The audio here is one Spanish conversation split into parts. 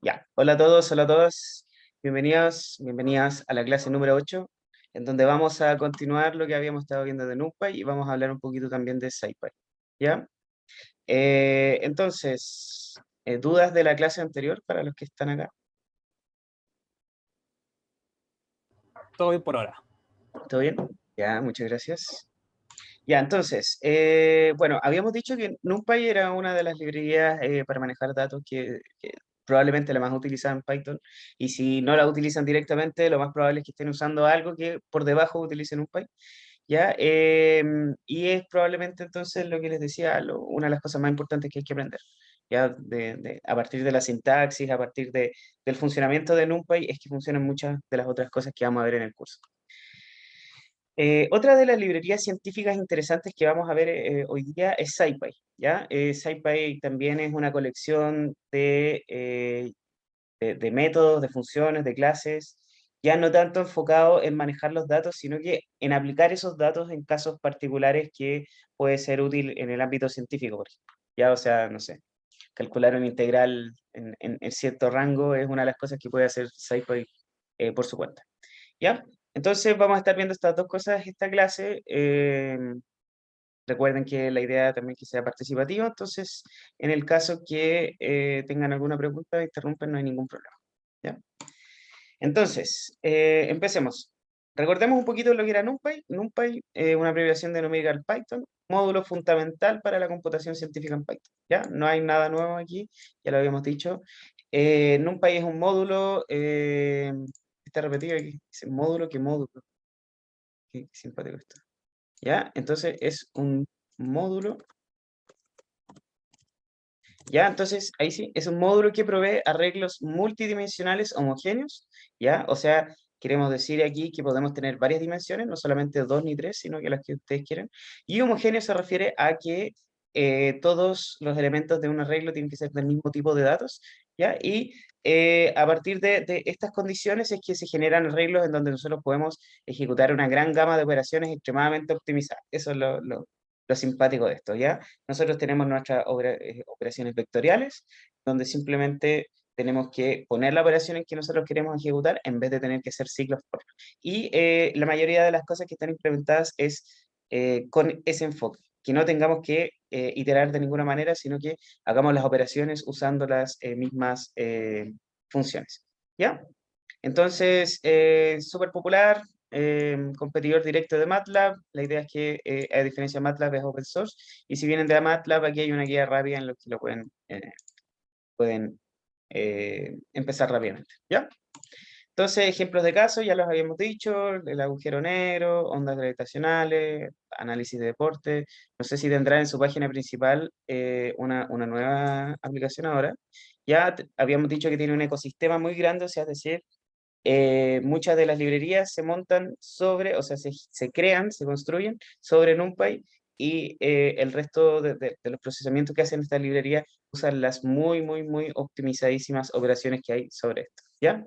Ya, hola a todos, hola a todas. Bienvenidos, bienvenidas a la clase número 8, en donde vamos a continuar lo que habíamos estado viendo de NumPy y vamos a hablar un poquito también de SciPy. ¿Ya? ¿Dudas de la clase anterior para los que están acá? Todo bien por ahora. ¿Todo bien? Ya, muchas gracias. Ya, bueno, habíamos dicho que NumPy era una de las librerías para manejar datos que probablemente la más utilizada en Python, y si no la utilizan directamente, lo más probable es que estén usando algo que por debajo utilice NumPy, ¿ya? Y es probablemente entonces lo que les decía, una de las cosas más importantes que hay que aprender, ¿ya? A partir de la sintaxis, a partir del funcionamiento de NumPy, es que funcionan muchas de las otras cosas que vamos a ver en el curso. Otra de las librerías científicas interesantes que vamos a ver hoy día es SciPy, ¿ya? SciPy también es una colección de métodos, de funciones, de clases, ya no tanto enfocado en manejar los datos, sino que en aplicar esos datos en casos particulares que puede ser útil en el ámbito científico, por ejemplo. Ya, o sea, no sé, calcular una integral en cierto rango es una de las cosas que puede hacer SciPy por su cuenta. ¿Ya? Entonces vamos a estar viendo estas dos cosas esta clase. Recuerden que la idea también es que sea participativa, entonces en el caso que tengan alguna pregunta, interrumpen, no hay ningún problema. ¿Ya? Entonces, empecemos. Recordemos un poquito lo que era NumPy. NumPy es una abreviación de Numerical Python, módulo fundamental para la computación científica en Python. ¿Ya? No hay nada nuevo aquí, ya lo habíamos dicho. NumPy es un módulo, está repetido aquí, dice módulo, ¿qué módulo? Qué simpático esto. ¿Ya? Entonces es un módulo. ¿Ya? Entonces, ahí sí, es un módulo que provee arreglos multidimensionales homogéneos, ¿ya? O sea, queremos decir aquí que podemos tener varias dimensiones, no solamente dos ni tres, sino que las que ustedes quieran. Y homogéneo se refiere a que todos los elementos de un arreglo tienen que ser del mismo tipo de datos, ¿ya? Y a partir de estas condiciones es que se generan arreglos en donde nosotros podemos ejecutar una gran gama de operaciones extremadamente optimizadas. Eso es lo simpático de esto, ¿ya? Nosotros tenemos nuestras operaciones vectoriales, donde simplemente tenemos que poner la operación en que nosotros queremos ejecutar en vez de tener que hacer ciclos for. Y la mayoría de las cosas que están implementadas es con ese enfoque, que no tengamos que iterar de ninguna manera, sino que hagamos las operaciones usando las mismas funciones. ¿Ya? Entonces, súper popular, competidor directo de MATLAB. La idea es que, a diferencia de MATLAB, es open source. Y si vienen de MATLAB, aquí hay una guía rápida en la que lo pueden empezar rápidamente. ¿Ya? Entonces, ejemplos de casos, ya los habíamos dicho: el agujero negro, ondas gravitacionales, análisis de deporte. No sé si tendrá en su página principal una nueva aplicación ahora. Ya habíamos dicho que tiene un ecosistema muy grande, o sea, es decir, muchas de las librerías se montan sobre, o sea, se crean, se construyen sobre NumPy, y el resto de los procesamientos que hacen estas librerías usan las muy, muy, muy optimizadísimas operaciones que hay sobre esto, ¿ya?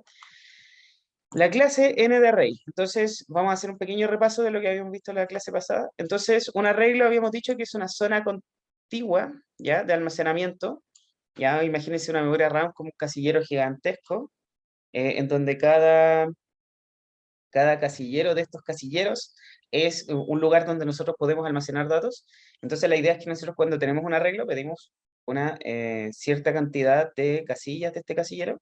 La clase N de array. Entonces, vamos a hacer un pequeño repaso de lo que habíamos visto en la clase pasada. Entonces, un array lo habíamos dicho que es una zona contigua, ¿ya? De almacenamiento. Ya, imagínense una memoria RAM como un casillero gigantesco, en donde cada casillero de estos casilleros es un lugar donde nosotros podemos almacenar datos. Entonces la idea es que nosotros, cuando tenemos un arreglo, pedimos una cierta cantidad de casillas de este casillero,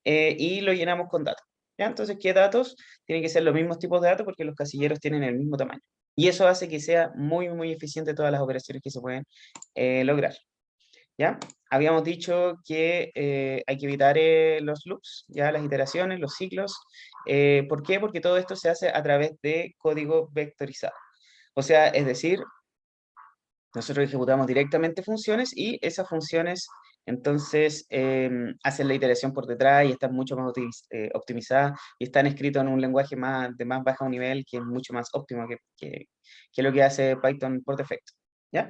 y lo llenamos con datos. ¿Ya? Entonces, ¿qué datos? Tienen que ser los mismos tipos de datos porque los casilleros tienen el mismo tamaño. Y eso hace que sea muy, muy eficiente todas las operaciones que se pueden lograr. ¿Ya? Habíamos dicho que hay que evitar los loops, ya las iteraciones, los ciclos. ¿Por qué? Porque todo esto se hace a través de código vectorizado. O sea, es decir, nosotros ejecutamos directamente funciones, y esas funciones entonces hacen la iteración por detrás y están mucho más optimizadas, y están escritos en un lenguaje de más bajo nivel, que es mucho más óptimo que lo que hace Python por defecto. ¿Ya?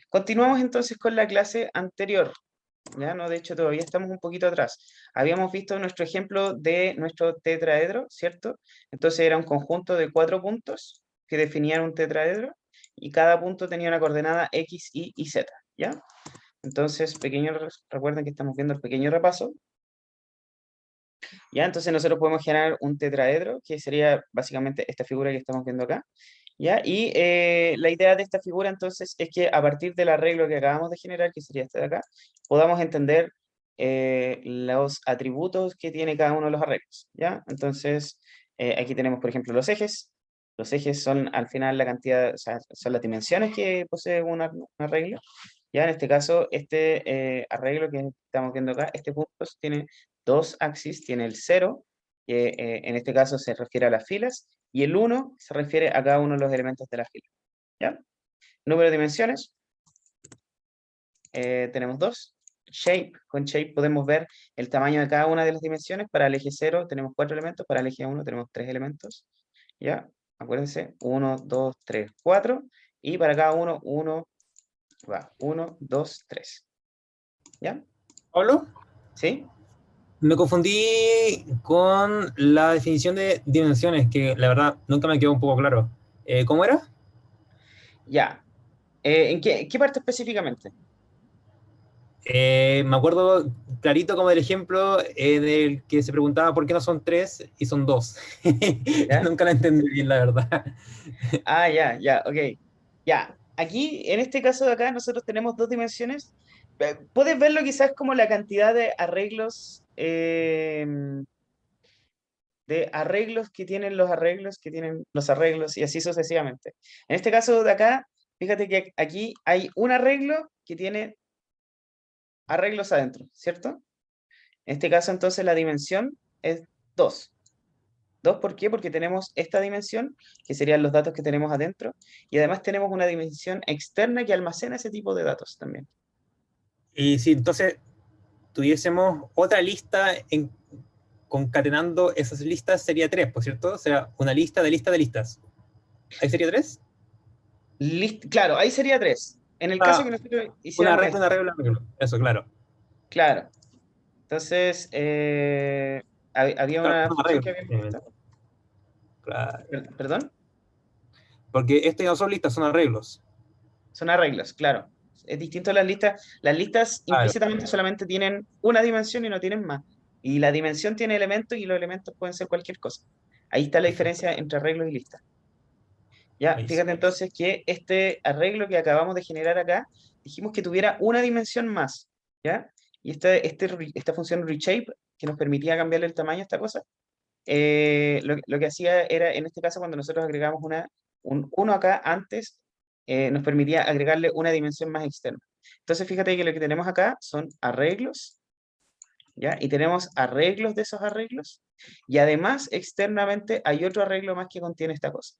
Continuamos entonces con la clase anterior. Ya no, de hecho, todavía estamos un poquito atrás. Habíamos visto nuestro ejemplo de nuestro tetraedro, ¿cierto? Entonces era un conjunto de 4 puntos que definían un tetraedro, y cada punto tenía una coordenada X, Y y Z, ¿ya? Entonces, recuerden que estamos viendo el pequeño repaso. ¿Ya? Entonces nosotros podemos generar un tetraedro, que sería básicamente esta figura que estamos viendo acá. ¿Ya? Y la idea de esta figura entonces es que a partir del arreglo que acabamos de generar, que sería este de acá, podamos entender los atributos que tiene cada uno de los arreglos. ¿Ya? Entonces, aquí tenemos, por ejemplo, los ejes. Los ejes son al final la cantidad, o sea, son las dimensiones que posee un arreglo. Ya en este caso, este arreglo que estamos viendo acá, este punto tiene dos axis, tiene el 0, que en este caso se refiere a las filas, y el 1 se refiere a cada uno de los elementos de la fila. ¿Ya? Número de dimensiones, tenemos dos. Shape, con shape podemos ver el tamaño de cada una de las dimensiones. Para el eje 0 tenemos 4 elementos, para el eje 1 tenemos 3 elementos. ¿Ya? Acuérdense, 1, 2, 3, 4. Y para cada uno, 1, 2, 3. ¿Ya? ¿Pablo? ¿Sí? Me confundí con la definición de dimensiones, que la verdad nunca me quedó un poco claro. ¿Cómo era? Ya. ¿En qué parte específicamente? Me acuerdo clarito como del ejemplo del que se preguntaba por qué no son tres y son dos. ¿Ya? Nunca la entendí bien, la verdad. Ah, ya, ya, ok. Ya, aquí, en este caso de acá, nosotros tenemos dos dimensiones. Puedes verlo quizás como la cantidad de arreglos que tienen los arreglos, que tienen los arreglos, y así sucesivamente. En este caso de acá, fíjate que aquí hay un arreglo que tiene arreglos adentro, ¿cierto? En este caso, entonces, la dimensión es 2. Dos, ¿por qué? Porque tenemos esta dimensión, que serían los datos que tenemos adentro, y además tenemos una dimensión externa que almacena ese tipo de datos también. Y si entonces tuviésemos otra lista concatenando esas listas, sería tres, por cierto. O sea, una lista de listas. ¿Ahí sería tres? Claro, ahí sería 3. En el caso que nosotros Una hiciéramos regla, esto, una regla, una regla. Eso, claro. claro. Entonces, había Claro, una una función regla. que habíamos visto. Claro. ¿Perdón? Porque estas no son listas, son arreglos. Son arreglos, claro. Es distinto a las listas. Las listas Claro. implícitamente solamente tienen una dimensión y no tienen más. Y la dimensión tiene elementos y los elementos pueden ser cualquier cosa. Ahí está la Perfecto. diferencia entre arreglos y listas. Ya, Buenísimo. fíjate entonces que este arreglo que acabamos de generar acá, dijimos que tuviera una dimensión más, ¿ya? Y esta función reshape, que nos permitía cambiarle el tamaño a esta cosa, lo que hacía era, en este caso, cuando nosotros agregamos un 1 acá antes, nos permitía agregarle una dimensión más externa. Entonces, fíjate que lo que tenemos acá son arreglos, ¿ya? Y tenemos arreglos de esos arreglos, y además, externamente, hay otro arreglo más que contiene esta cosa.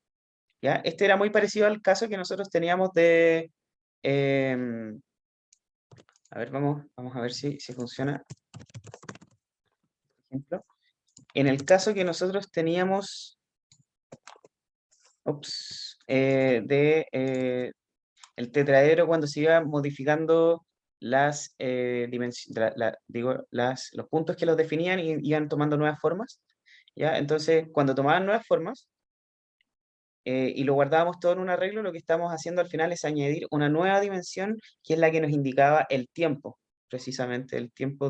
¿Ya? Este era muy parecido al caso que nosotros teníamos de... em, a ver, vamos a ver si funciona. Por ejemplo, en el caso que nosotros teníamos el tetraedro cuando se iba modificando las dimensiones, digo, los puntos que los definían y iban tomando nuevas formas, ¿ya? Entonces, cuando tomaban nuevas formas, y lo guardábamos todo en un arreglo, lo que estamos haciendo al final es añadir una nueva dimensión que es la que nos indicaba el tiempo, precisamente el tiempo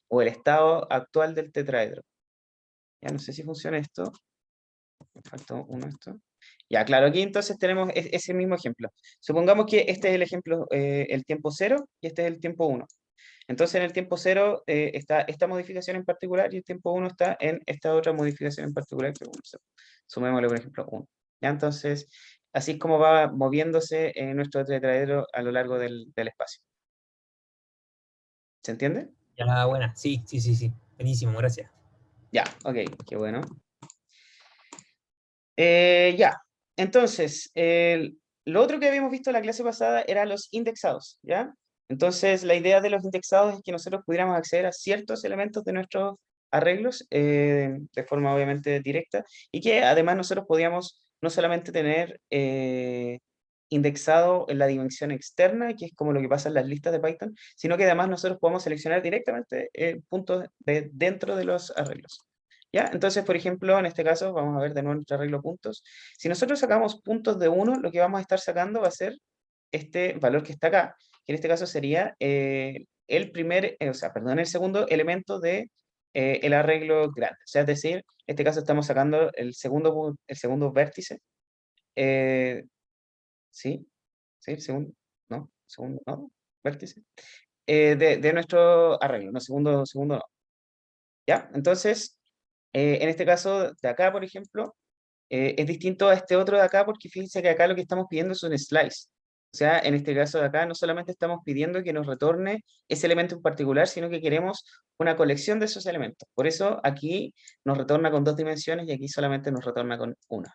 o el estado actual del tetraedro. Ya no sé si funciona esto. Me faltó uno esto. Ya, claro, aquí entonces tenemos ese mismo ejemplo. Supongamos que este es el ejemplo, el tiempo cero y este es el tiempo uno. Entonces en el tiempo cero está esta modificación en particular y el tiempo uno está en esta otra modificación en particular, que bueno, sumémosle por ejemplo uno. ¿Ya? Entonces, así es como va moviéndose nuestro tetraedro a lo largo del espacio. ¿Se entiende? Ya, buena. Sí, sí, sí, sí. Buenísimo, gracias. Ya, ok, qué bueno. Ya, entonces, lo otro que habíamos visto en la clase pasada era los indexados, ¿ya? Entonces, la idea de los indexados es que nosotros pudiéramos acceder a ciertos elementos de nuestros arreglos de forma obviamente directa y que además nosotros podíamos no solamente tener indexado en la dimensión externa, que es como lo que pasa en las listas de Python, sino que además nosotros podemos seleccionar directamente puntos dentro de los arreglos. ¿Ya? Entonces, por ejemplo, en este caso, vamos a ver de nuevo nuestro arreglo puntos. Si nosotros sacamos puntos de 1, lo que vamos a estar sacando va a ser este valor que está acá, que en este caso sería el segundo elemento de el arreglo grande. O sea, es decir, en este caso estamos sacando el segundo vértice. ¿Sí? ¿Sí? El segundo, ¿no? Segundo, ¿no? Vértice. De nuestro arreglo, no, segundo no. ¿Ya? Entonces, en este caso de acá, por ejemplo, es distinto a este otro de acá porque fíjense que acá lo que estamos pidiendo es un slice. O sea, en este caso de acá no solamente estamos pidiendo que nos retorne ese elemento en particular, sino que queremos una colección de esos elementos. Por eso aquí nos retorna con 2 dimensiones y aquí solamente nos retorna con una.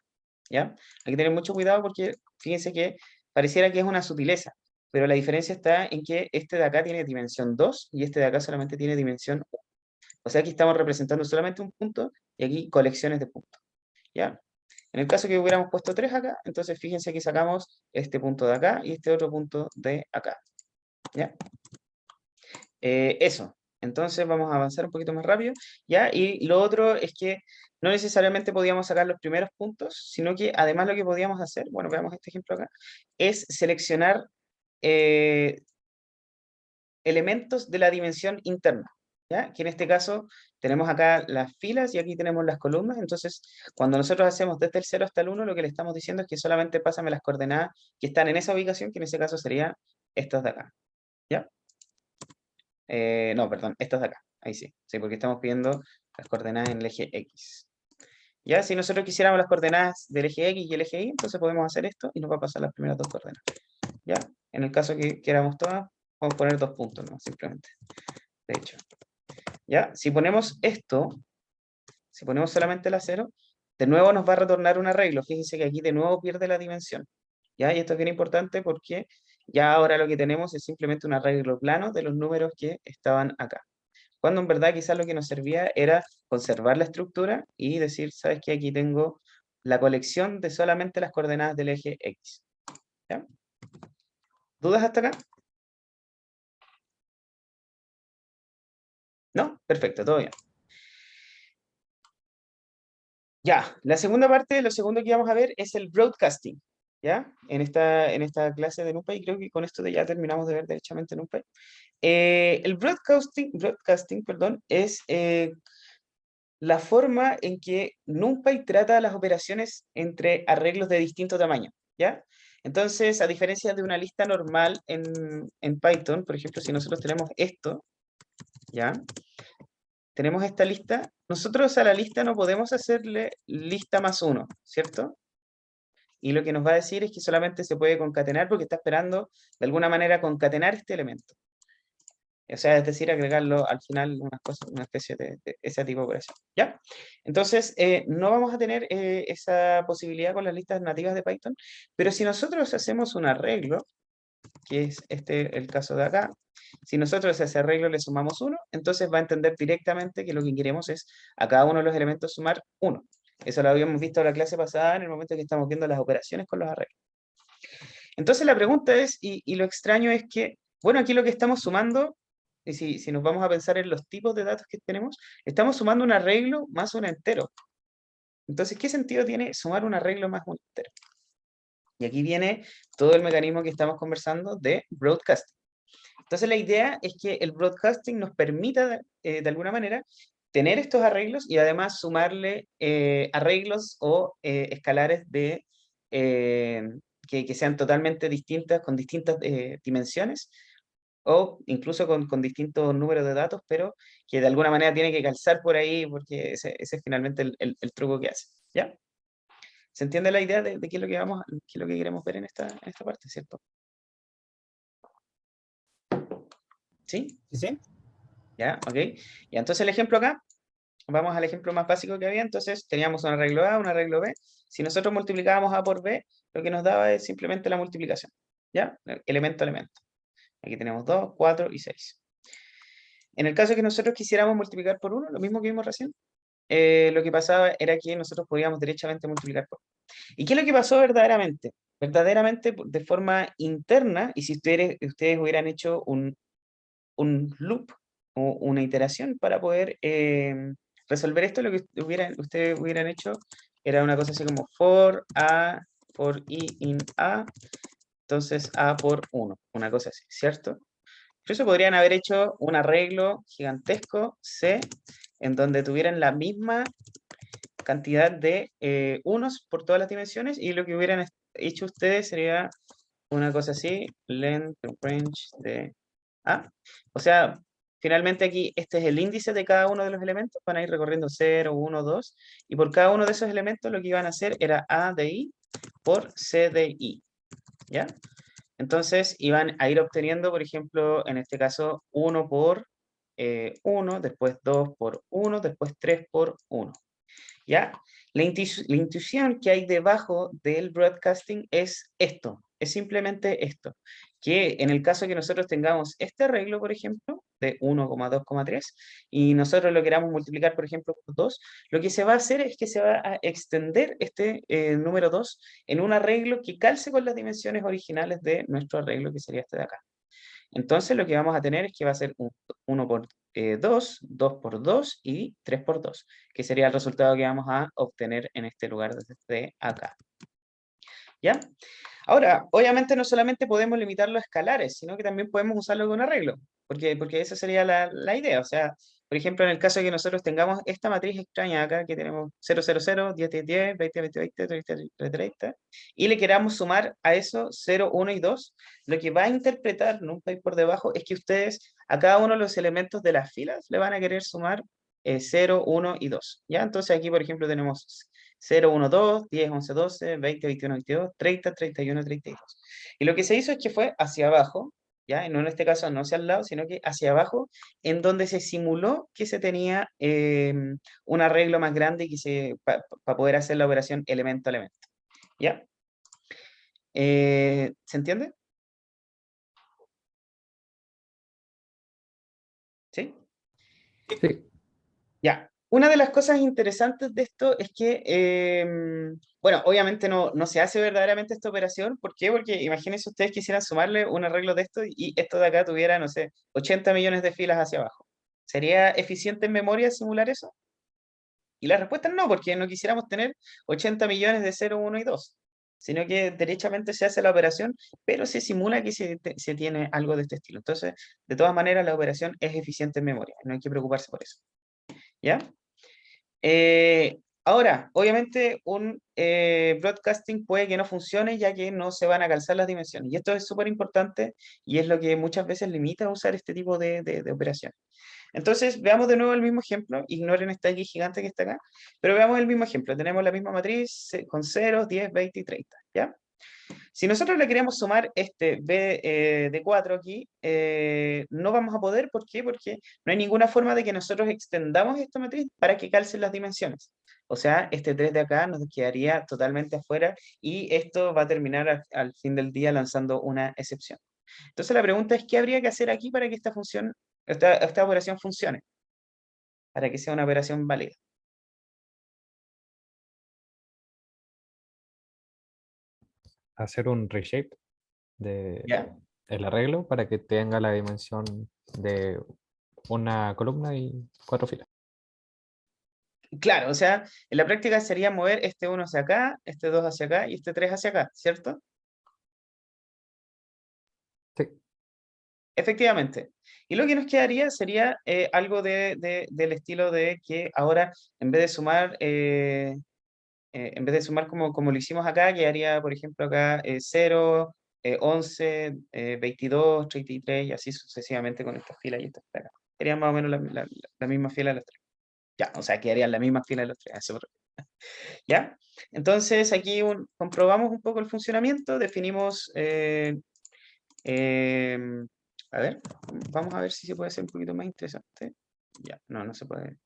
¿Ya? Hay que tener mucho cuidado porque fíjense que pareciera que es una sutileza, pero la diferencia está en que este de acá tiene dimensión 2 y este de acá solamente tiene dimensión 1. O sea, aquí estamos representando solamente un punto y aquí colecciones de puntos. ¿Ya? En el caso que hubiéramos puesto 3 acá, entonces fíjense que sacamos este punto de acá y este otro punto de acá. ¿Ya? Eso. Entonces vamos a avanzar un poquito más rápido. ¿Ya? Y lo otro es que no necesariamente podíamos sacar los primeros puntos, sino que además lo que podíamos hacer, bueno, veamos este ejemplo acá, es seleccionar elementos de la dimensión interna. ¿Ya? Que en este caso tenemos acá las filas y aquí tenemos las columnas, entonces cuando nosotros hacemos desde el 0 hasta el 1, lo que le estamos diciendo es que solamente pásame las coordenadas que están en esa ubicación, que en ese caso serían estas de acá. ¿Ya? No, perdón, estas de acá, ahí sí, sí, porque estamos pidiendo las coordenadas en el eje X. ¿Ya? Si nosotros quisiéramos las coordenadas del eje X y el eje Y, entonces podemos hacer esto y nos va a pasar las primeras 2 coordenadas. ¿Ya? En el caso que queramos todas, vamos a poner 2 puntos, ¿no? Simplemente. De hecho. ¿Ya? Si ponemos esto, si ponemos solamente la 0, de nuevo nos va a retornar un arreglo. Fíjense que aquí de nuevo pierde la dimensión. ¿Ya? Y esto es bien importante porque ya ahora lo que tenemos es simplemente un arreglo plano de los números que estaban acá. Cuando en verdad quizás lo que nos servía era conservar la estructura y decir, ¿sabes qué? Aquí tengo la colección de solamente las coordenadas del eje X. ¿Ya? ¿Dudas hasta acá? ¿No? Perfecto, todo bien. Ya, la segunda parte, lo segundo que vamos a ver es el broadcasting, ¿ya? En esta clase de NumPy, y creo que con esto ya terminamos de ver derechamente NumPy. El broadcasting, perdón, es la forma en que NumPy trata las operaciones entre arreglos de distinto tamaño, ¿ya? Entonces, a diferencia de una lista normal en Python, por ejemplo, si nosotros tenemos esto, ¿ya? Tenemos esta lista, nosotros a la lista no podemos hacerle lista más 1, ¿cierto? Y lo que nos va a decir es que solamente se puede concatenar porque está esperando de alguna manera concatenar este elemento. O sea, es decir, agregarlo al final una especie de ese tipo de operación. ¿Ya? Entonces, no vamos a tener esa posibilidad con las listas nativas de Python, pero si nosotros hacemos un arreglo, que es el caso de acá, si nosotros a ese arreglo le sumamos 1, entonces va a entender directamente que lo que queremos es a cada uno de los elementos sumar 1. Eso lo habíamos visto en la clase pasada en el momento que estamos viendo las operaciones con los arreglos. Entonces la pregunta es, y lo extraño es que, bueno, aquí lo que estamos sumando, y si nos vamos a pensar en los tipos de datos que tenemos, estamos sumando un arreglo más un entero. Entonces, ¿qué sentido tiene sumar un arreglo más un entero? Y aquí viene todo el mecanismo que estamos conversando de broadcasting. Entonces la idea es que el broadcasting nos permita, de alguna manera, tener estos arreglos y además sumarle arreglos o escalares que sean totalmente distintas, con distintas dimensiones, o incluso con distintos números de datos, pero que de alguna manera tiene que calzar por ahí, porque ese es finalmente el truco que hace. ¿Ya? ¿Se entiende la idea de qué es lo que qué es lo que queremos ver en esta parte, cierto? ¿Sí? ¿Sí, sí? ¿Ya? ¿Ok? Y entonces el ejemplo acá, vamos al ejemplo más básico que había, entonces teníamos un arreglo A, un arreglo B. Si nosotros multiplicábamos A por B, lo que nos daba es simplemente la multiplicación. ¿Ya? Elemento a elemento. Aquí tenemos 2, 4 y 6. En el caso que nosotros quisiéramos multiplicar por 1, lo mismo que vimos recién, lo que pasaba era que nosotros podíamos derechamente multiplicar por 1. ¿Y qué es lo que pasó verdaderamente? Verdaderamente, de forma interna, y si ustedes hubieran hecho un loop o una iteración para poder resolver esto, lo que ustedes hubieran hecho era una cosa así como for A, for I in A, entonces A por 1, una cosa así, ¿cierto? Incluso podrían haber hecho un arreglo gigantesco C en donde tuvieran la misma cantidad de unos por todas las dimensiones, y lo que hubieran hecho ustedes sería una cosa así, length range de A. O sea, finalmente aquí este es el índice de cada uno de los elementos, van a ir recorriendo 0, 1, 2, y por cada uno de esos elementos lo que iban a hacer era A de I por C de I, ¿ya? Entonces iban a ir obteniendo, por ejemplo, en este caso, 1 por 1, después 2 por 1, después 3 por 1. ¿Ya? La intuición que hay debajo del broadcasting es esto, es simplemente esto, que en el caso que nosotros tengamos este arreglo, por ejemplo, de 1,2,3, y nosotros lo queramos multiplicar, por ejemplo, por 2, lo que se va a hacer es que se va a extender este número 2 en un arreglo que calce con las dimensiones originales de nuestro arreglo, que sería este de acá. Entonces lo que vamos a tener es que va a ser 1 por 2, 2 por 2 y 3 por 2, que sería el resultado que vamos a obtener en este lugar desde acá. ¿Ya? Ahora, obviamente no solamente podemos limitarlo a escalares, sino que también podemos usarlo con arreglo, porque esa sería la idea. O sea, por ejemplo, en el caso de que nosotros tengamos esta matriz extraña acá, que tenemos 0, 0, 0, 10, 10, 10, 20, 20, 20, 30, 30, 30, y le queramos sumar a eso 0, 1 y 2, lo que va a interpretar, nunca ir por debajo, es que ustedes a cada uno de los elementos de las filas le van a querer sumar 0, 1 y 2. ¿Ya? Entonces aquí, por ejemplo, tenemos 0, 1, 2, 10, 11, 12, 20, 21, 22, 30, 31, 32. Y lo que se hizo es que fue hacia abajo, ¿ya? No en este caso no hacia el lado, sino que hacia abajo, en donde se simuló que se tenía un arreglo más grande y que para poder hacer la operación elemento a elemento. ¿Ya? ¿Se entiende? ¿Sí? Sí. Ya. Una de las cosas interesantes de esto es que, bueno, obviamente no se hace verdaderamente esta operación. ¿Por qué? Porque imagínense ustedes quisieran sumarle un arreglo de esto y esto de acá tuviera, no sé, 80 millones de filas hacia abajo. ¿Sería eficiente en memoria simular eso? Y la respuesta es no, porque no quisiéramos tener 80 millones de 0, 1 y 2, sino que derechamente se hace la operación, pero se simula que se tiene algo de este estilo. Entonces, de todas maneras, la operación es eficiente en memoria, no hay que preocuparse por eso. ¿Ya? Ahora, obviamente un broadcasting puede que no funcione ya que no se van a calzar las dimensiones. Y esto es súper importante y es lo que muchas veces limita a usar este tipo de operaciones. Entonces, veamos de nuevo el mismo ejemplo. Ignoren esta X gigante que está acá. Pero veamos el mismo ejemplo. Tenemos la misma matriz con 0, 10, 20 y 30. ¿Ya? Si nosotros le queremos sumar este B de 4 aquí, no vamos a poder. ¿Por qué? Porque no hay ninguna forma de que nosotros extendamos esta matriz para que calcen las dimensiones. O sea, este 3 de acá nos quedaría totalmente afuera y esto va a terminar al fin del día lanzando una excepción. Entonces la pregunta es, ¿qué habría que hacer aquí para que esta operación funcione? Para que sea una operación válida. Hacer un reshape de ¿Ya? el arreglo para que tenga la dimensión de una columna y 4 filas. Claro, o sea, en la práctica sería mover este 1 hacia acá, este 2 hacia acá y este 3 hacia acá, ¿cierto? Sí. Efectivamente. Y lo que nos quedaría sería algo del estilo de que ahora, en vez de sumar como lo hicimos acá, quedaría, por ejemplo, acá 0, 11, 22, 33 y así sucesivamente con estas filas y estas filas. Serían más o menos la misma fila de los tres. Ya, o sea, quedarían la misma fila de los tres. A eso me refiero. ¿Ya? Entonces aquí comprobamos un poco el funcionamiento, definimos, a ver, vamos a ver si se puede hacer un poquito más interesante. Ya, no se puede,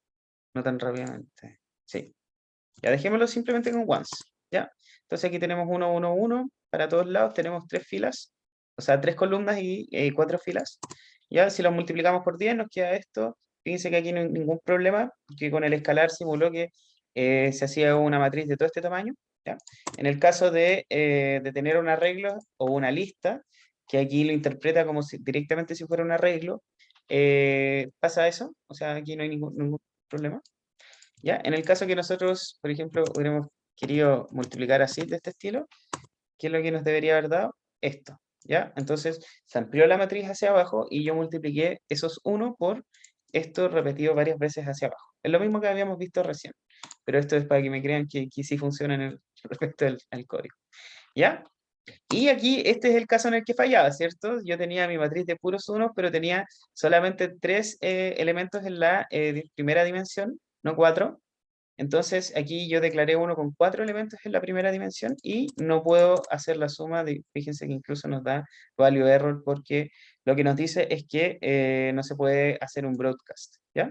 no tan rápidamente. Sí, ya dejémoslo simplemente con once, ¿ya? Entonces aquí tenemos 1, 1, 1, para todos lados tenemos 3 filas, o sea, 3 columnas y 4 filas. Ya, si lo multiplicamos por 10 nos queda esto. Fíjense que aquí no hay ningún problema, porque con el escalar simuló que se hacía una matriz de todo este tamaño, ¿ya? En el caso de tener un arreglo o una lista, que aquí lo interpreta como directamente si fuera un arreglo, pasa eso, o sea, aquí no hay ningún problema. ¿Ya? En el caso que nosotros, por ejemplo, hubiéramos querido multiplicar así, de este estilo, ¿qué es lo que nos debería haber dado? Esto, ¿ya? Entonces, se amplió la matriz hacia abajo y yo multipliqué esos 1 por esto repetido varias veces hacia abajo. Es lo mismo que habíamos visto recién, pero esto es para que me crean que sí funciona en el, respecto al código. ¿Ya? Y aquí este es el caso en el que fallaba, ¿cierto? Yo tenía mi matriz de puros unos, pero tenía solamente 3 elementos en la primera dimensión, no 4. Entonces aquí yo declaré uno con 4 elementos en la primera dimensión y no puedo hacer la suma, fíjense que incluso nos da value error porque lo que nos dice es que no se puede hacer un broadcast, ¿ya?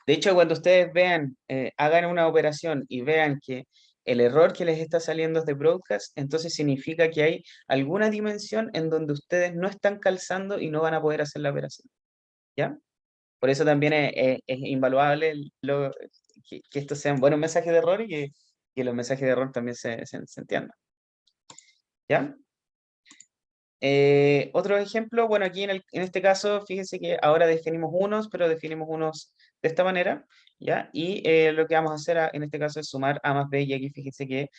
De hecho, cuando ustedes vean, hagan una operación y vean que el error que les está saliendo es de broadcast, entonces significa que hay alguna dimensión en donde ustedes no están calzando y no van a poder hacer la operación, ¿ya? Por eso también es invaluable que estos sean buenos mensajes de error y que los mensajes de error también se entiendan, ¿ya? Otro ejemplo, bueno, aquí en este caso, fíjense que ahora definimos unos, pero definimos unos de esta manera, ¿ya? Y lo que vamos a hacer en este caso es sumar A más B, y aquí fíjense que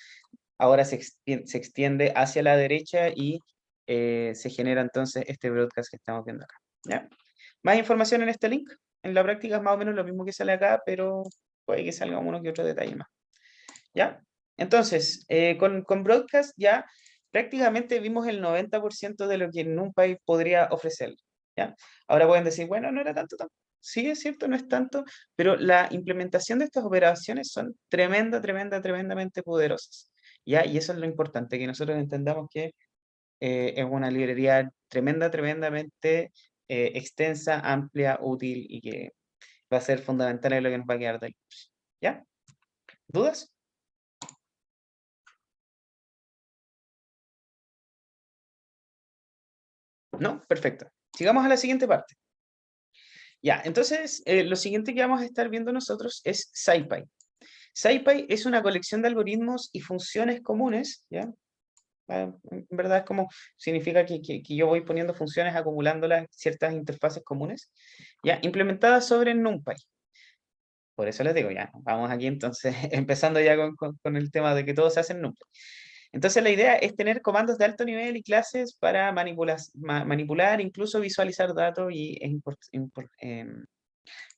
ahora se extiende hacia la derecha y se genera entonces este broadcast que estamos viendo acá, ¿ya? Más información en este link. En la práctica es más o menos lo mismo que sale acá, pero puede que salga uno que otro detalle más, ¿ya? Entonces, con Broadcast ya prácticamente vimos el 90% de lo que NumPy podría ofrecer, ¿ya? Ahora pueden decir, bueno, no era tanto, sí es cierto, no es tanto, pero la implementación de estas operaciones son tremendamente poderosas, ¿ya? Y eso es lo importante, que nosotros entendamos que es una librería tremendamente extensa, amplia, útil y que va a ser fundamental en lo que nos va a quedar del curso, ¿ya? ¿Dudas? ¿No? Perfecto. Sigamos a la siguiente parte. Ya, entonces, lo siguiente que vamos a estar viendo nosotros es SciPy. SciPy es una colección de algoritmos y funciones comunes, ¿ya? En verdad es como, significa que yo voy poniendo funciones acumulándolas en ciertas interfaces comunes, ¿ya? Implementadas sobre NumPy. Por eso les digo, ya, vamos aquí entonces, empezando ya con el tema de que todo se hace en NumPy. Entonces la idea es tener comandos de alto nivel y clases para manipular, incluso visualizar datos y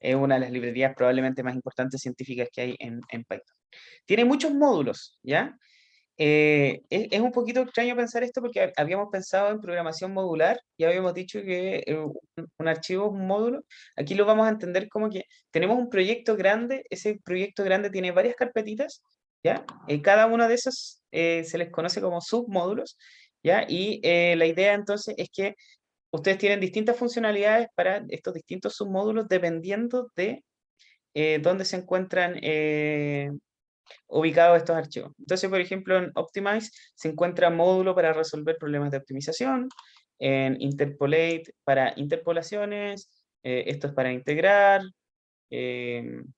es una de las librerías probablemente más importantes científicas que hay en Python. Tiene muchos módulos, ¿ya? Es un poquito extraño pensar esto porque habíamos pensado en programación modular y habíamos dicho que un archivo es un módulo. Aquí lo vamos a entender como que tenemos un proyecto grande, ese proyecto grande tiene varias carpetitas, ¿ya? Cada uno de esos se les conoce como submódulos, ¿ya? Y la idea entonces es que ustedes tienen distintas funcionalidades para estos distintos submódulos dependiendo de dónde se encuentran ubicados estos archivos. Entonces, por ejemplo, en Optimize se encuentra módulo para resolver problemas de optimización, en Interpolate para interpolaciones, esto es para integrar,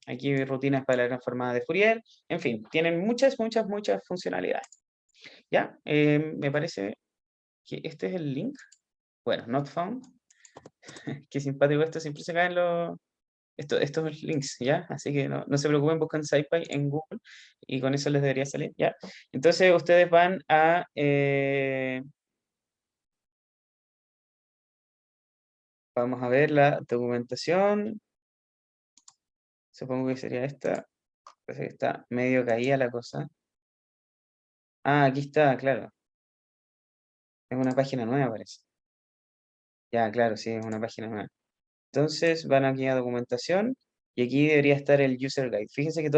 aquí rutinas para la transformada de Fourier, en fin, tienen muchas funcionalidades. ¿Ya? Me parece que este es el link. Bueno, not found. Qué simpático esto, siempre se caen estos links, ¿ya? Así que no se preocupen, buscan SciPy en Google y con eso les debería salir, ¿ya? Entonces ustedes van a... vamos a ver la documentación. Supongo que sería esta. Parece que está medio caída la cosa. Ah, aquí está, claro. Es una página nueva, parece. Ya, claro, sí, es una página nueva. Entonces van aquí a documentación y aquí debería estar el user guide. Fíjense que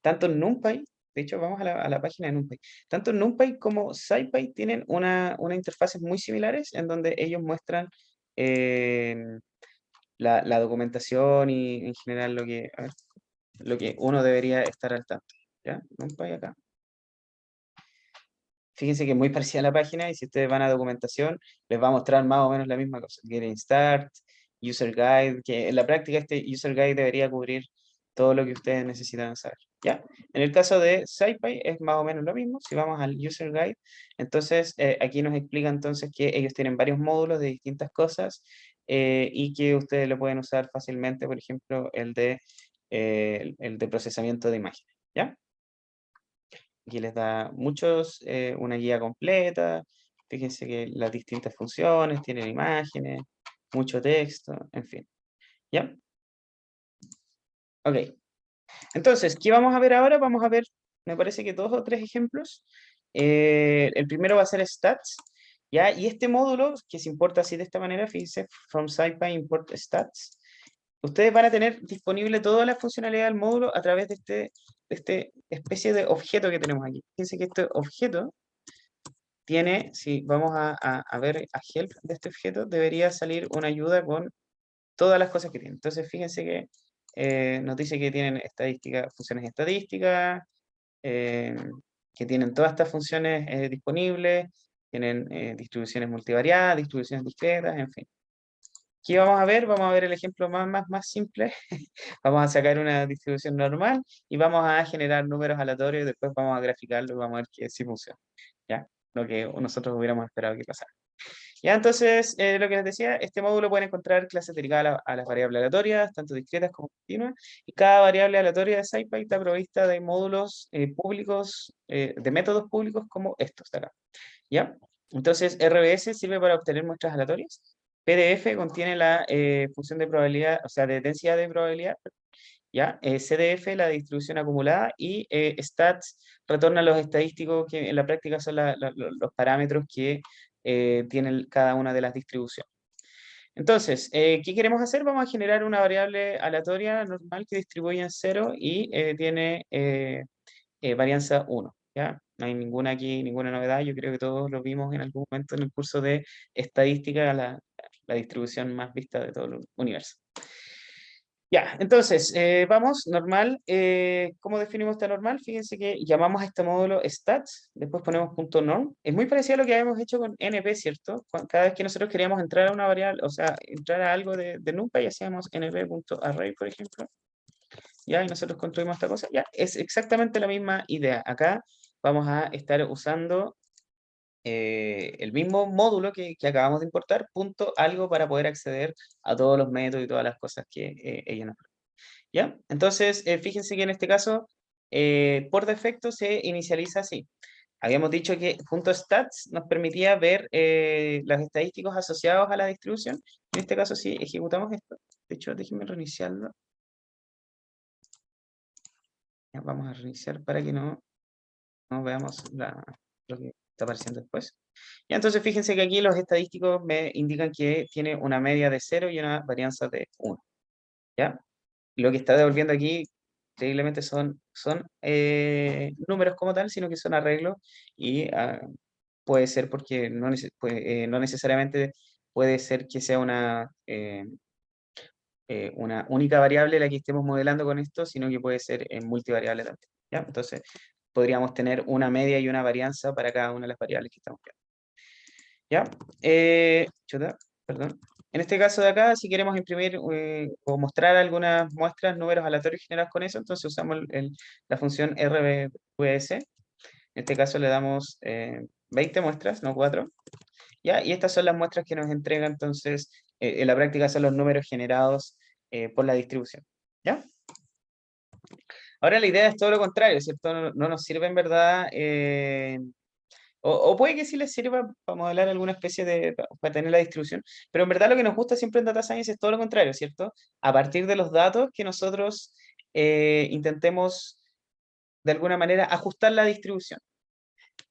tanto NumPy, de hecho vamos a la página de NumPy, tanto NumPy como SciPy tienen una interfaces muy similares en donde ellos muestran la documentación y en general lo que uno debería estar al tanto. ¿Ya? NumPy acá. Fíjense que es muy parecida a la página y si ustedes van a documentación, les va a mostrar más o menos la misma cosa. Getting Start, User Guide, que en la práctica este User Guide debería cubrir todo lo que ustedes necesitan saber. ¿Ya? En el caso de SciPy es más o menos lo mismo. Si vamos al User Guide, entonces aquí nos explica entonces que ellos tienen varios módulos de distintas cosas y que ustedes lo pueden usar fácilmente, por ejemplo, el de procesamiento de imágenes. ¿Ya? Aquí les da una guía completa. Fíjense que las distintas funciones tienen imágenes, mucho texto, en fin. ¿Ya? Ok. Entonces, ¿qué vamos a ver ahora? Vamos a ver, me parece que 2 o 3 ejemplos. El primero va a ser stats, ¿ya? Y este módulo, que se importa así de esta manera, fíjense, from SciPy import stats, ustedes van a tener disponible toda la funcionalidad del módulo a través de este especie de objeto que tenemos aquí. Fíjense que este objeto tiene, si vamos a ver a help de este objeto, debería salir una ayuda con todas las cosas que tiene. Entonces, fíjense que nos dice que tienen estadísticas, funciones estadísticas, eh, que tienen todas estas funciones disponibles, tienen distribuciones multivariadas, distribuciones discretas, en fin. ¿Qué vamos a ver? Vamos a ver el ejemplo más simple. Vamos a sacar una distribución normal y vamos a generar números aleatorios y después vamos a graficarlo y vamos a ver que sí funciona. ¿Ya? Lo que nosotros hubiéramos esperado que pasara. Ya, entonces, lo que les decía, este módulo puede encontrar clases derivadas a las variables aleatorias, tanto discretas como continuas, y cada variable aleatoria de SciPy está provista de módulos públicos, de métodos públicos como estos de acá. ¿Ya? Entonces, RBS sirve para obtener muestras aleatorias, PDF contiene la función de probabilidad, o sea, de densidad de probabilidad, ¿ya? CDF, la distribución acumulada, y stats retorna los estadísticos que en la práctica son los parámetros que tienen cada una de las distribuciones. Entonces, ¿qué queremos hacer? Vamos a generar una variable aleatoria normal que distribuye en 0 y tiene varianza 1. ¿Ya? No hay ninguna aquí, ninguna novedad. Yo creo que todos lo vimos en algún momento en el curso de estadística, la distribución más vista de todo el universo. Ya, entonces, vamos, normal. ¿Cómo definimos esta normal? Fíjense que llamamos a este módulo stats, después ponemos punto .norm. Es muy parecido a lo que habíamos hecho con np, ¿cierto? Cada vez que nosotros queríamos entrar a una variable, o sea, entrar a algo de NumPy, hacíamos np.array, por ejemplo. Ya, y nosotros construimos esta cosa. Ya, es exactamente la misma idea. Acá vamos a estar usando el mismo módulo que acabamos de importar, punto algo para poder acceder a todos los métodos y todas las cosas que ella nos provee. ¿Ya? Entonces, fíjense que en este caso, por defecto se inicializa así. Habíamos dicho que .stats nos permitía ver los estadísticos asociados a la distribución. En este caso, si ejecutamos esto, de hecho, déjenme reiniciarlo. Ya, vamos a reiniciar para que no veamos lo que está apareciendo después. Y entonces fíjense que aquí los estadísticos me indican que tiene una media de 0 y una varianza de 1. ¿Ya? Lo que está devolviendo aquí, increíblemente, son números como tal, sino que son arreglos y puede ser porque no necesariamente puede ser que sea una única variable la que estemos modelando con esto, sino que puede ser multivariable también. ¿Ya? Entonces, podríamos tener una media y una varianza para cada una de las variables que estamos viendo. ¿Ya? Perdón. En este caso de acá, si queremos imprimir o mostrar algunas muestras, números aleatorios generados con eso, entonces usamos la función RBVS. En este caso le damos 20 muestras, no 4. ¿Ya? Y estas son las muestras que nos entrega, entonces, en la práctica son los números generados por la distribución. ¿Ya? Ahora la idea es todo lo contrario, ¿cierto? No nos sirve en verdad, o puede que sí les sirva para modelar alguna especie para tener la distribución, pero en verdad lo que nos gusta siempre en Data Science es todo lo contrario, ¿cierto? A partir de los datos que nosotros intentemos de alguna manera ajustar la distribución.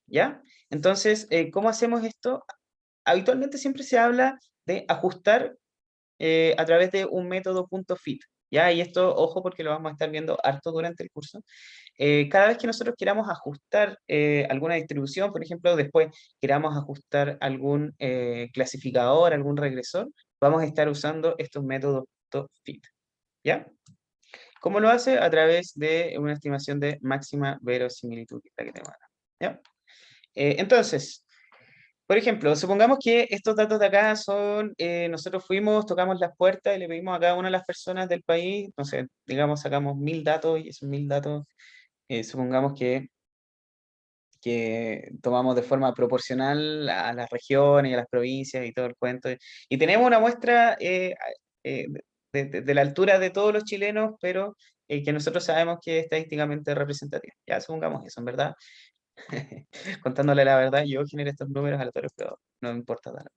¿Ya? Entonces, ¿cómo hacemos esto? Habitualmente siempre se habla de ajustar a través de un método .fit. ¿Ya? Y esto, ojo, porque lo vamos a estar viendo harto durante el curso. Cada vez que nosotros queramos ajustar alguna distribución, por ejemplo, después queramos ajustar algún clasificador, algún regresor, vamos a estar usando estos métodos .fit. ¿Ya? ¿Cómo lo hace? A través de una estimación de máxima verosimilitud, que tenemos acá. ¿Ya? Entonces, por ejemplo, supongamos que estos datos de acá son, nosotros fuimos, tocamos las puertas y le pedimos a cada una de las personas del país, no sé, digamos, sacamos 1000 datos y esos 1000 datos, supongamos que tomamos de forma proporcional a las regiones y a las provincias y todo el cuento. Y tenemos una muestra de la altura de todos los chilenos, pero que nosotros sabemos que es estadísticamente representativa. Ya, supongamos eso, en verdad. Contándole la verdad, yo generé estos números aleatorios, pero no me importa nada.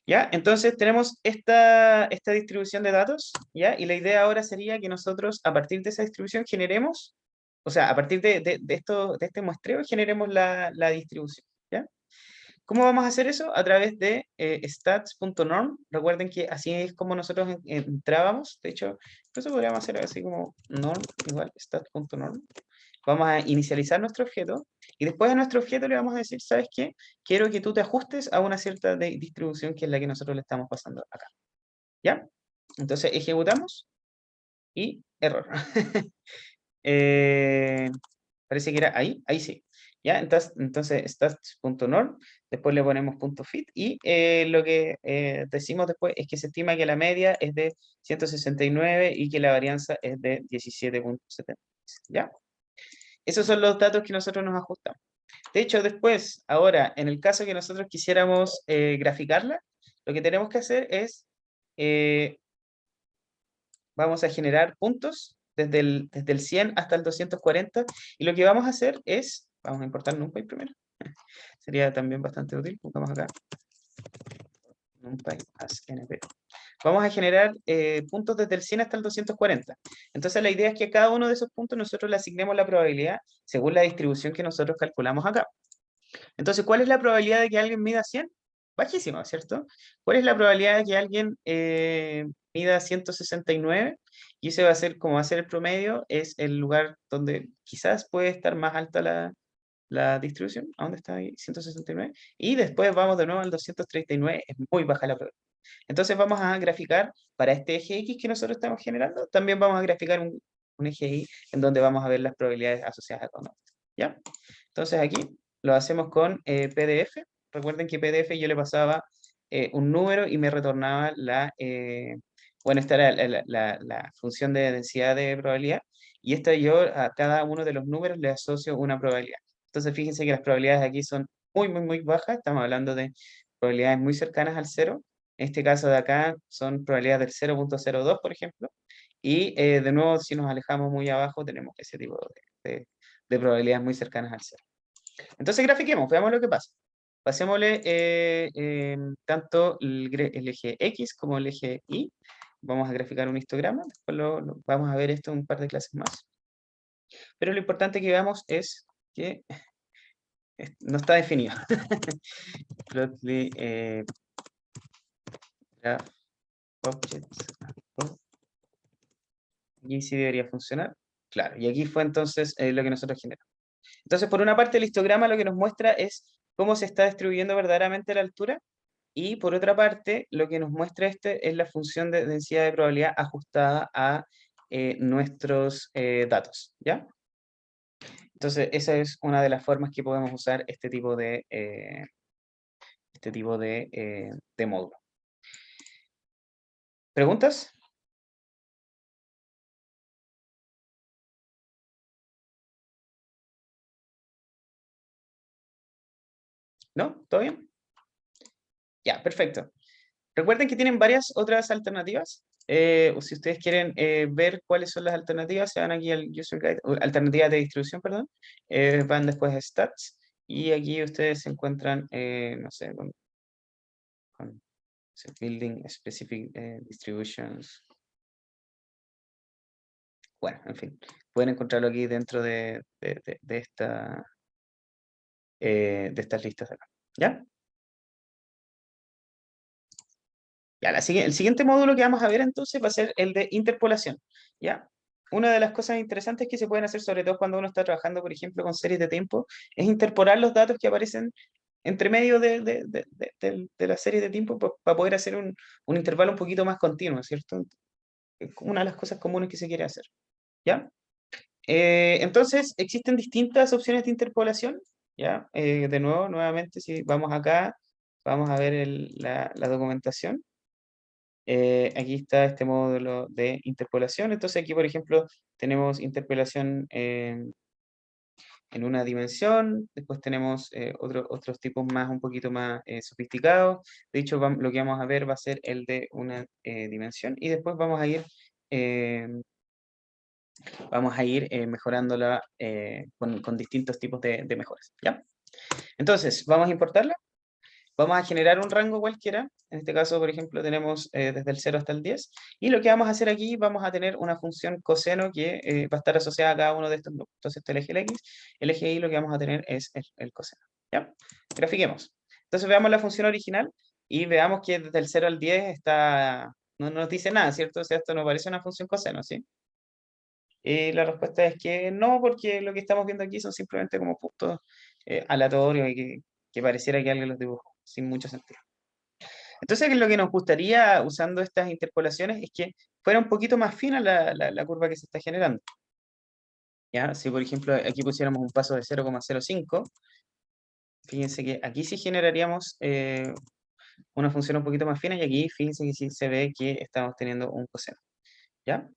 ¿Ya? Entonces tenemos esta distribución de datos, ¿ya? Y la idea ahora sería que nosotros, a partir de esa distribución, generemos, o sea, a partir de este muestreo, generemos la distribución, ¿ya? ¿Cómo vamos a hacer eso? A través de stats.norm. Recuerden que así es como nosotros entrábamos. De hecho, eso podríamos hacer así como norm igual stats.norm. Vamos a inicializar nuestro objeto y después a nuestro objeto le vamos a decir, ¿sabes qué? Quiero que tú te ajustes a una cierta distribución que es la que nosotros le estamos pasando acá. ¿Ya? Entonces ejecutamos y error. Eh, parece que era ahí sí. ¿Ya? Entonces stats.norm, después le ponemos .fit y lo que decimos después es que se estima que la media es de 169 y que la varianza es de 17.70. ¿Ya? Esos son los datos que nosotros nos ajustamos. De hecho, después, ahora, en el caso que nosotros quisiéramos graficarla, lo que tenemos que hacer es, vamos a generar puntos desde el 100 hasta el 240, y lo que vamos a hacer es, vamos a importar NumPy primero, sería también bastante útil, pongamos acá, NumPy as NP. Vamos a generar puntos desde el 100 hasta el 240. Entonces la idea es que a cada uno de esos puntos nosotros le asignemos la probabilidad según la distribución que nosotros calculamos acá. Entonces, ¿cuál es la probabilidad de que alguien mida 100? Bajísima, ¿cierto? ¿Cuál es la probabilidad de que alguien mida 169? Y ese va a ser, como va a ser el promedio, es el lugar donde quizás puede estar más alta la distribución. ¿A dónde está ahí? 169. Y después vamos de nuevo al 239, es muy baja la probabilidad. Entonces vamos a graficar para este eje X que nosotros estamos generando, también vamos a graficar un eje Y en donde vamos a ver las probabilidades asociadas con otro. ¿Ya? Entonces aquí lo hacemos con PDF. Recuerden que PDF yo le pasaba un número y me retornaba bueno, esta era la función de densidad de probabilidad, y esta yo a cada uno de los números le asocio una probabilidad. Entonces fíjense que las probabilidades aquí son muy, muy, muy bajas, estamos hablando de probabilidades muy cercanas al cero. En este caso de acá son probabilidades del 0.02, por ejemplo, y de nuevo si nos alejamos muy abajo tenemos ese tipo de probabilidades muy cercanas al cero. Entonces grafiquemos, veamos lo que pasa. Pasémosle tanto el eje X como el eje Y. Vamos a graficar un histograma, después vamos a ver esto en un par de clases más. Pero lo importante que veamos es que no está definido. Plotly graph objects. Aquí sí debería funcionar. Claro, y aquí fue entonces lo que nosotros generamos. Entonces, por una parte, el histograma lo que nos muestra es cómo se está distribuyendo verdaderamente la altura, y por otra parte, lo que nos muestra es la función de densidad de probabilidad ajustada a nuestros datos, ¿ya? Entonces, esa es una de las formas que podemos usar este tipo de módulo. ¿Preguntas? ¿No? ¿Todo bien? Ya, perfecto. Recuerden que tienen varias otras alternativas. O si ustedes quieren ver cuáles son las alternativas, se van aquí al User Guide, alternativas de distribución, perdón. Van después a Stats, y aquí ustedes se encuentran, no sé, con Building Specific Distributions. Bueno, en fin, pueden encontrarlo aquí dentro de estas listas de acá. ¿Ya? Ya, el siguiente módulo que vamos a ver entonces va a ser el de interpolación, ¿ya? Una de las cosas interesantes que se pueden hacer, sobre todo cuando uno está trabajando, por ejemplo, con series de tiempo, es interpolar los datos que aparecen entre medio de la serie de tiempo para poder hacer un intervalo un poquito más continuo, ¿cierto? Es una de las cosas comunes que se quiere hacer, ¿ya? Entonces, existen distintas opciones de interpolación, ¿ya? De nuevo, nuevamente, si vamos acá, vamos a ver la documentación. Aquí está este módulo de interpolación. Entonces aquí, por ejemplo, tenemos interpolación en una dimensión, después tenemos otros tipos más, un poquito más sofisticados. De hecho, lo que vamos a ver va a ser el de una dimensión, y después eh, vamos a ir mejorándola con distintos tipos de mejoras, ¿ya? Entonces, vamos a importarla. vamos a generar un rango cualquiera. En este caso, por ejemplo, tenemos desde el 0 hasta el 10. Y lo que vamos a hacer aquí, vamos a tener una función coseno que va a estar asociada a cada uno de estos números. Entonces, este es el eje X, el eje Y lo que vamos a tener es el coseno. ¿Ya? Grafiquemos. Entonces, veamos la función original y veamos que desde el 0 al 10 está, no nos dice nada, ¿cierto? O sea, esto no parece una función coseno, ¿sí? Y la respuesta es que no, porque lo que estamos viendo aquí son simplemente como puntos aleatorios y que pareciera que alguien los dibujó, sin mucho sentido. Entonces, lo que nos gustaría usando estas interpolaciones es que fuera un poquito más fina la curva que se está generando. ¿Ya? Si, por ejemplo, aquí pusiéramos un paso de 0,05, fíjense que aquí sí generaríamos una función un poquito más fina y aquí fíjense que sí se ve que estamos teniendo un coseno. ¿Ya?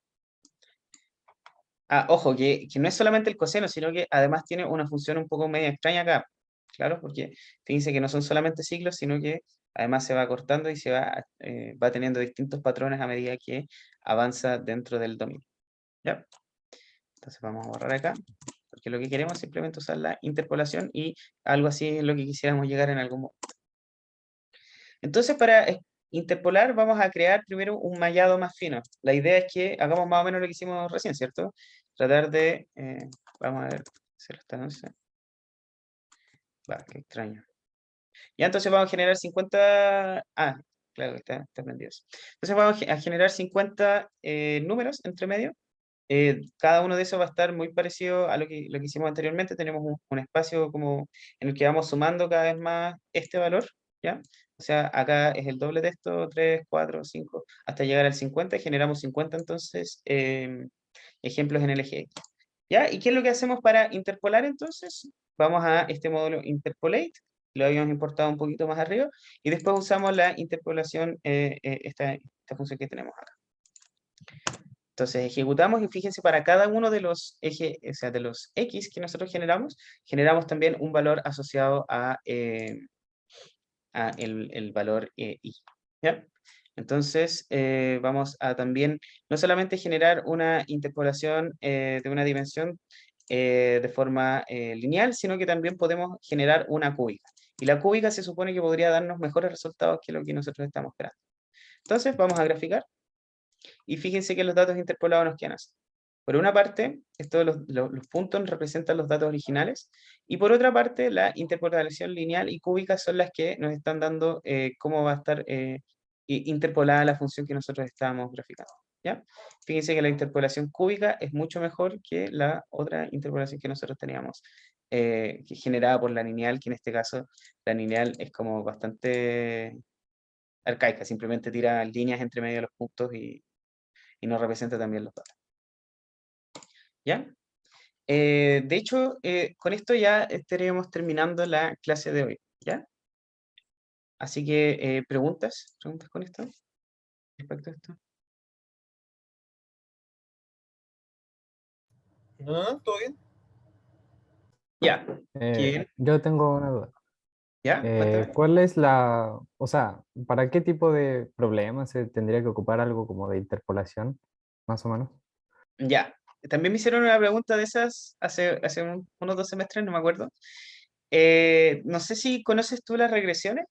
Ah, ojo, que no es solamente el coseno, sino que además tiene una función un poco media extraña acá. Claro, porque fíjense que no son solamente ciclos, sino que además se va cortando y va teniendo distintos patrones a medida que avanza dentro del dominio. ¿Ya? Entonces vamos a borrar acá, porque lo que queremos es simplemente usar la interpolación y algo así es lo que quisiéramos llegar en algún momento. Entonces, para interpolar, vamos a crear primero un mallado más fino. La idea es que hagamos más o menos lo que hicimos recién, ¿cierto? Tratar de, vamos a ver, hacer esta noche. Va, qué extraño. Ya, entonces vamos a generar 50, claro, está prendido eso. Entonces vamos a generar 50 números entre medio. Cada uno de esos va a estar muy parecido a lo que hicimos anteriormente. Tenemos un espacio como en el que vamos sumando cada vez más este valor, ¿ya? O sea, acá es el doble de esto, 3, 4, 5, hasta llegar al 50 y generamos 50 entonces ejemplos en el eje X. ¿Ya? ¿Y qué es lo que hacemos para interpolar entonces? Vamos a este módulo interpolate, lo habíamos importado un poquito más arriba, y después usamos la interpolación, esta función que tenemos acá. Entonces ejecutamos y fíjense, para cada uno de los ejes, o sea, de los X que nosotros generamos también un valor asociado a el valor Y. ¿Ya? Entonces, vamos a también no solamente generar una interpolación de una dimensión de forma lineal, sino que también podemos generar una cúbica. Y la cúbica se supone que podría darnos mejores resultados que lo que nosotros estamos esperando. Entonces, vamos a graficar. Y fíjense que los datos interpolados nos quedan así. Por una parte, los puntos representan los datos originales, y por otra parte, la interpolación lineal y cúbica son las que nos están dando cómo va a estar interpolada la función que nosotros estábamos graficando. ¿Ya? Fíjense que la interpolación cúbica es mucho mejor que la otra interpolación que nosotros teníamos, generada por la lineal, que en este caso la lineal es como bastante arcaica, simplemente tira líneas entre medio de los puntos y nos representa también los datos. ¿Ya? De hecho, con esto ya estaríamos terminando la clase de hoy, ¿ya? Así que, ¿preguntas? ¿Preguntas con esto? Respecto a esto. No, todo bien. Ya, ¿quién? Yo tengo una duda. ¿Ya? Cuéntame. ¿Cuál es o sea, para qué tipo de problemas se tendría que ocupar algo como de interpolación, más o menos? Ya. También me hicieron una pregunta de esas hace unos 2 semestres, no me acuerdo. No sé si conoces tú las regresiones,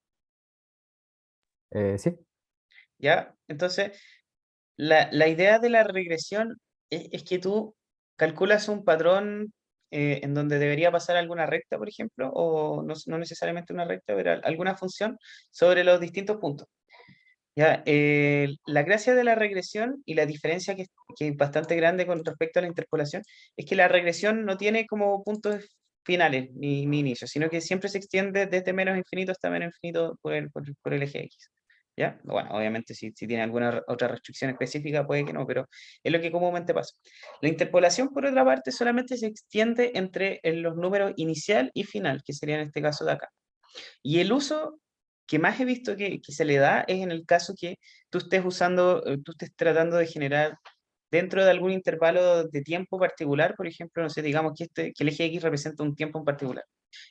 Sí. ¿ya? Entonces, la idea de la regresión es que tú calculas un patrón en donde debería pasar alguna recta, por ejemplo, o no necesariamente una recta, pero alguna función sobre los distintos puntos. Ya, la gracia de la regresión y la diferencia que es bastante grande con respecto a la interpolación es que la regresión no tiene como puntos finales ni inicios, sino que siempre se extiende desde menos infinito hasta menos infinito por el eje X. ¿Ya? Bueno, obviamente si tiene alguna otra restricción específica puede que no, pero es lo que comúnmente pasa. La interpolación, por otra parte, solamente se extiende entre los números inicial y final, que sería en este caso de acá. Y el uso que más he visto que se le da es en el caso que tú estés tratando de generar dentro de algún intervalo de tiempo particular, por ejemplo, no sé, digamos que el eje X representa un tiempo en particular,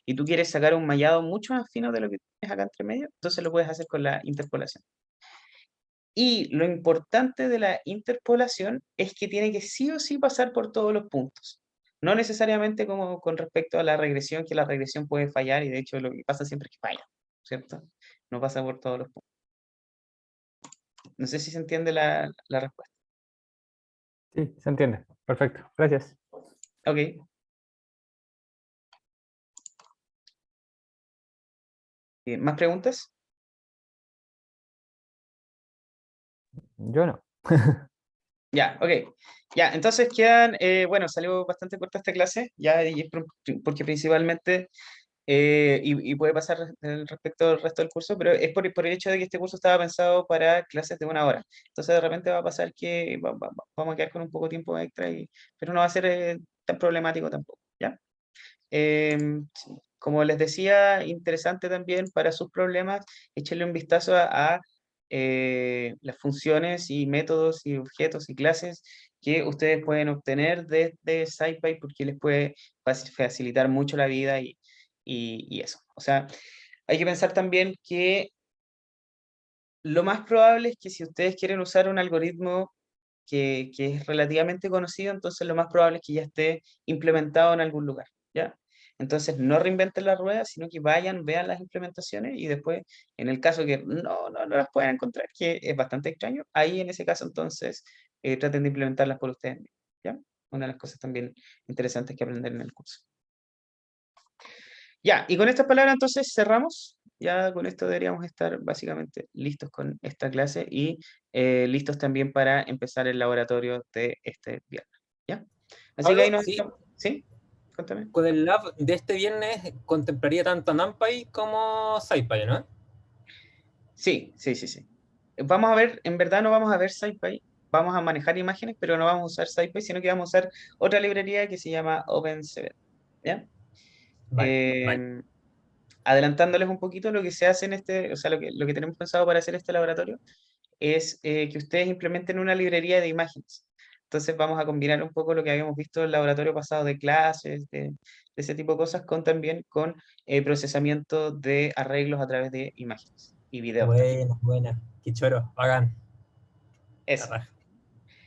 y tú quieres sacar un mallado mucho más fino de lo que tienes acá entre medio, entonces lo puedes hacer con la interpolación. Y lo importante de la interpolación es que tiene que sí o sí pasar por todos los puntos. No necesariamente como con respecto a la regresión, que la regresión puede fallar y de hecho lo que pasa siempre es que falla, ¿cierto? no pasa por todos los puntos. No sé si se entiende la respuesta. Sí, se entiende. Perfecto. Gracias. Ok. Bien, ¿más preguntas? Yo no. Ya, ok. Ya, entonces quedan, bueno, salió bastante corta esta clase, ya, y es porque principalmente, y puede pasar respecto al resto del curso, pero es por el hecho de que este curso estaba pensado para clases de 1 hora. Entonces de repente va a pasar que vamos a quedar con un poco de tiempo extra, pero no va a ser tan problemático tampoco, ¿ya? Sí, como les decía, interesante también para sus problemas, échenle un vistazo a las funciones y métodos y objetos y clases que ustedes pueden obtener desde SciPy porque les puede facilitar mucho la vida y eso. O sea, hay que pensar también que lo más probable es que si ustedes quieren usar un algoritmo que es relativamente conocido, entonces lo más probable es que ya esté implementado en algún lugar, ¿ya? Entonces no reinventen la rueda, sino que vayan, vean las implementaciones y después, en el caso que no las puedan encontrar, que es bastante extraño, ahí en ese caso entonces traten de implementarlas por ustedes mismos, ¿ya? Una de las cosas también interesantes que aprender en el curso. Ya, y con estas palabras entonces cerramos. Ya con esto deberíamos estar básicamente listos con esta clase y listos también para empezar el laboratorio de este viernes. ¿Ya? Así que ahí Pablo, nos sí, estamos. ¿Sí? Cuéntame. con el lab de este viernes contemplaría tanto NumPy como SciPy, ¿no? Sí, sí, sí, sí. Vamos a ver, en verdad no vamos a ver SciPy, vamos a manejar imágenes, pero no vamos a usar SciPy, sino que vamos a usar otra librería que se llama OpenCV. ¿Ya? Vale, vale. Em, Adelantándoles un poquito lo que se hace en este, o sea, lo que tenemos pensado para hacer este laboratorio es que ustedes implementen una librería de imágenes. Entonces vamos a combinar un poco lo que habíamos visto en el laboratorio pasado de clases, de ese tipo de cosas, con también con procesamiento de arreglos a través de imágenes y videos también. Buena, buena. Qué choro, hagan. La Eso. raja.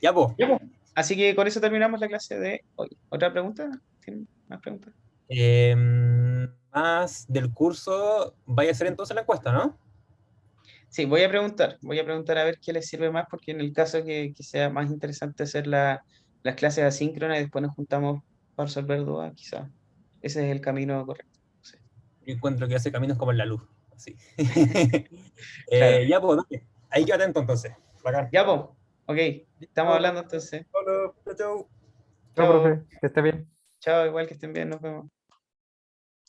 Ya, pues. Ya, pues. Así que con eso terminamos la clase de hoy. ¿Otra pregunta? ¿Tienen más preguntas? Más del curso, vaya a ser entonces la encuesta, ¿no? Sí, voy a preguntar a ver qué les sirve más, porque en el caso que sea más interesante hacer las clases asíncronas y después nos juntamos para resolver dudas, quizás ese es el camino correcto. Sí. Yo encuentro que hace caminos como en la luz. Así. Claro. Ya, pues, dale. Ahí quédate atento entonces. Bacán. Ya, pues, ok, estamos Listo. hablando entonces. Pablo, chao, chao. Chao, Chao, profe. Que esté bien. chao, igual que estén bien, nos vemos.